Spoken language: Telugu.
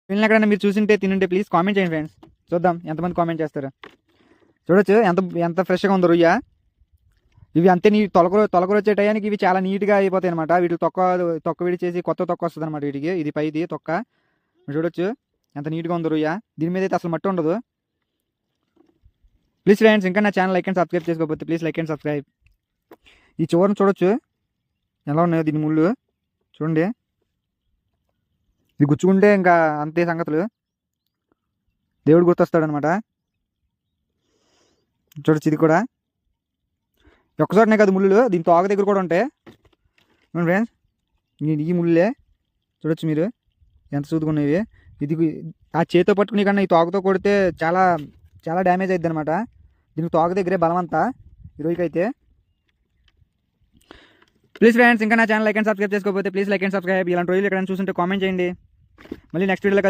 రొయ్యలను ఎక్కడైనా మీరు చూసింటే తినుంటే ప్లీజ్ కామెంట్ చేయండి ఫ్రెండ్స్. చూద్దాం ఎంతమంది కామెంట్ చేస్తారు. చూడొచ్చు ఎంత ఎంత ఫ్రెష్గా ఉందో రొయ్య. ఇవి అంతే తొలకరు వచ్చే టయానికి ఇవి చాలా నీట్గా అయిపోతాయి అనమాట. వీటికి తొక్క విడిచేసి కొత్త తొక్క వస్తుంది అనమాట వీటికి. ఇది పైది తొక్క చూడొచ్చు ఎంత నీట్గా ఉందో రొయ్య. దీని మీద అయితే అసలు మట్టి ఉండదు. ప్లీజ్ ఫ్రెండ్స్, ఇంకా నా ఛానల్ లైక్ అండ్ సబ్స్క్రైబ్ చేసుకోకపోతే ప్లీజ్ లైక్ అండ్ సబ్స్క్రైబ్. ఈ చివరిని చూడొచ్చు ఎలా ఉన్నాయో దీని ముళ్ళు చూడండి. ఇది గుచ్చుకుంటే ఇంకా అంతే సంగతులు. దేవుడు గుర్తొస్తాడు అనమాట. చూడొచ్చు ఇది కూడా ఒక్కచోటనే కాదు ముళ్ళు, దీని తోక దగ్గర కూడా ఉంటాయి ఫ్రెండ్స్. ఈ ముళ్ళే చూడొచ్చు మీరు ఎంత సూదుకున్నాయి. ఇది ఆ చేతితో పట్టుకునే కన్నా ఈ తోకతో కొడితే చాలా చాలా డ్యామేజ్ అవుతుంది అనమాట. దీనికి తోక దగ్గరే బలమంతా ఈరోజుకైతే. ప్లీజ్ ఫ్రెండ్స్, ఇంకా నా ఛానల్ లైక్ అండ్ సబ్స్క్రైబ్ చేసుకోకపోతే ప్లీజ్ లైక్ అండ్ సబ్స్క్రైబ్. ఇలాంటి రోజులు ఎక్కడైనా చూస్తుంటే కామెంట్ చేయండి. మళ్ళీ నెక్స్ట్ వీడియోలో